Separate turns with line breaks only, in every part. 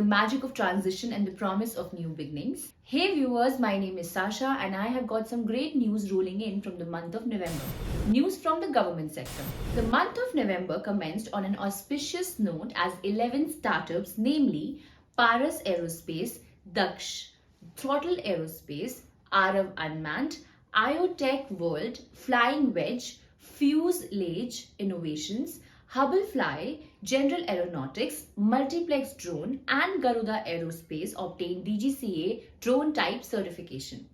magic of transition and the promise of new beginnings. Hey viewers, my name is Sasha and I have got some great news rolling in from the month of November. News from the government sector. The month of November commenced on an auspicious note as 11 startups, namely Paras Aerospace, Dhaksha, Throttle Aerospace, Aarav Unmanned, IotechWorld, Flying Wedge, Fuselage Innovations, Hubblefly, General Aeronautics, Multiplex Drone and Garuda Aerospace obtained DGCA drone type certification.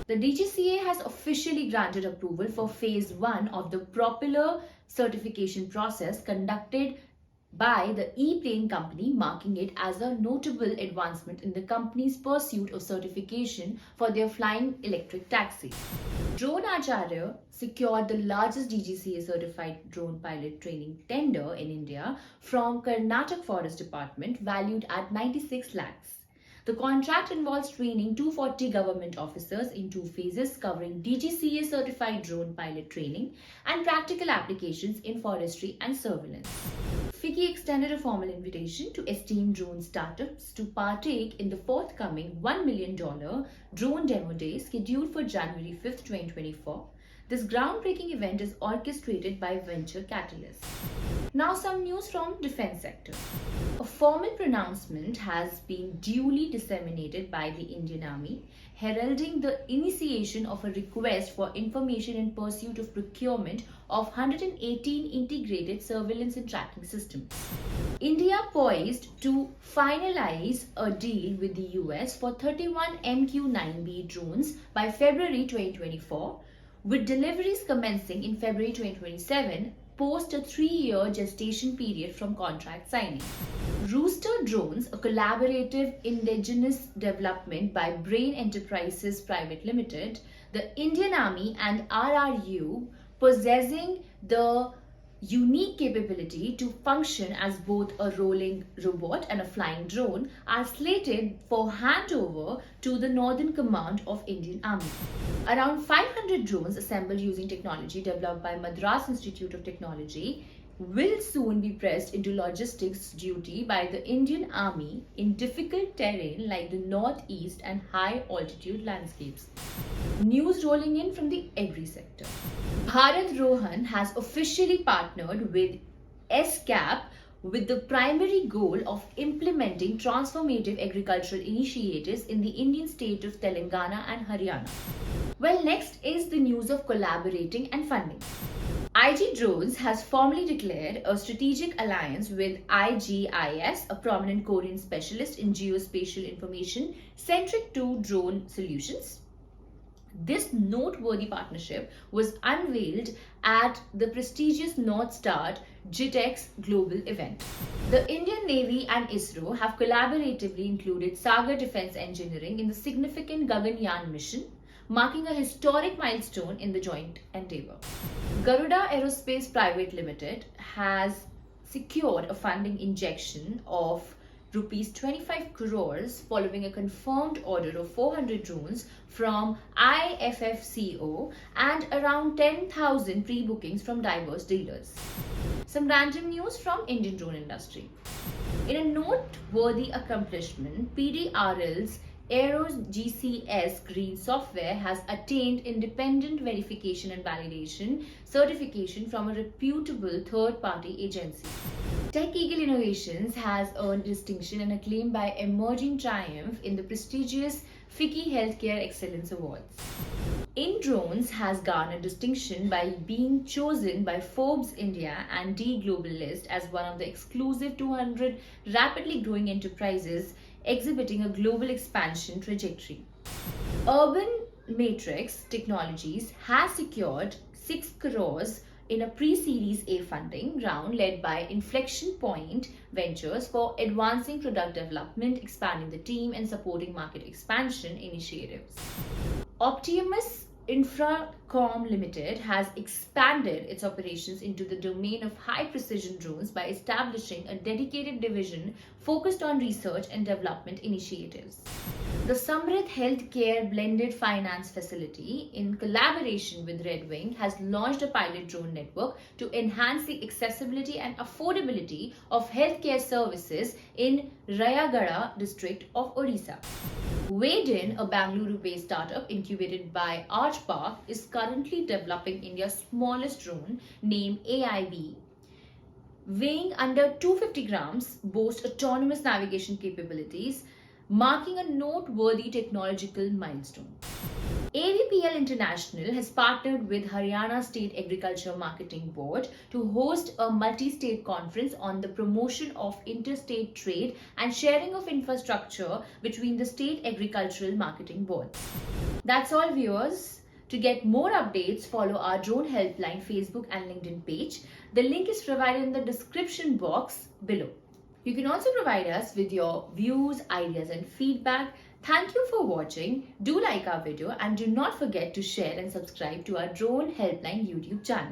The DGCA has officially granted approval for Phase 1 of the propeller certification process conducted by the ePlane company, marking it as a notable advancement in the company's pursuit of certification for their flying electric taxi. DroneAcharya secured the largest DGCA certified drone pilot training tender in India from Karnataka Forest Department, valued at 96 lakhs. The contract involves training 240 government officers in 2 phases, covering DGCA certified drone pilot training and practical applications in forestry and surveillance. FICCI extended a formal invitation to esteemed drone startups to partake in the forthcoming $1 million drone demo day scheduled for January 5, 2024. This groundbreaking event is orchestrated by venture capitalists. Now some news from defense sector. A formal pronouncement has been duly disseminated by the Indian Army, heralding the initiation of a request for information in pursuit of procurement of 118 integrated surveillance and tracking systems. India poised to finalize a deal with the US for 31 MQ-9B drones by February 2024, with deliveries commencing in February 2027 post a 3-year gestation period from contract signing. Rooster drones, a collaborative indigenous development by Brain Enterprises Private Limited, the Indian Army and RRU, possessing the unique capability to function as both a rolling robot and a flying drone, are slated for handover to the Northern Command of Indian Army. Around 500 drones assembled using technology developed by Madras Institute of Technology will soon be pressed into logistics duty by the Indian Army in difficult terrain like the northeast and high altitude landscapes. News rolling in from the agri sector. BharatRohan has officially partnered with ESCAP with the primary goal of implementing transformative agricultural initiatives in the Indian state of Telangana and Haryana. Well, next is the news of collaborating and funding. IG Drones has formally declared a strategic alliance with IGIS, a prominent Korean specialist in geospatial information centric to drone solutions. This noteworthy partnership was unveiled at the prestigious North Star GITEX Global event. The Indian Navy and ISRO have collaboratively included Sagar Defence Engineering in the significant Gaganyaan Mission, marking a historic milestone in the joint endeavour. Garuda Aerospace Private Limited has secured a funding injection of Rs 25 crores following a confirmed order of 400 drones from IFFCO and around 10,000 pre-bookings from diverse dealers. Some random news from Indian drone industry. In a noteworthy accomplishment, PDRL's Aero's GCS Green software has attained independent verification and validation certification from a reputable third-party agency. TechEagle Innovations has earned distinction and acclaim by emerging triumph in the prestigious FICCI Healthcare Excellence Awards. In Drones has garnered distinction by being chosen by Forbes India and D Global List as one of the exclusive 200 rapidly growing enterprises exhibiting a global expansion trajectory. UrbanMatrix Technologies has secured 6 crores in a pre-Series A funding round led by Inflection Point Ventures for advancing product development, expanding the team, and supporting market expansion initiatives. Optiemus Infracom Infracom Limited has expanded its operations into the domain of high-precision drones by establishing a dedicated division focused on research and development initiatives. The Samrit Healthcare Blended Finance Facility, in collaboration with Red Wing, has launched a pilot drone network to enhance the accessibility and affordability of healthcare services in Rayagada district of Odisha. Wedge, a Bangalore-based startup incubated by Archpark, is currently developing India's smallest drone named AIV. Weighing under 250 grams, boasts autonomous navigation capabilities, marking a noteworthy technological milestone. AVPL International has partnered with Haryana State Agriculture Marketing Board to host a multi-state conference on the promotion of interstate trade and sharing of infrastructure between the state agricultural marketing boards. That's all, viewers. To get more updates, follow our Drone Helpline Facebook and LinkedIn page. The link is provided in the description box below. You can also provide us with your views, ideas and feedback. Thank you for watching. Do like our video and do not forget to share and subscribe to our Drone Helpline YouTube channel.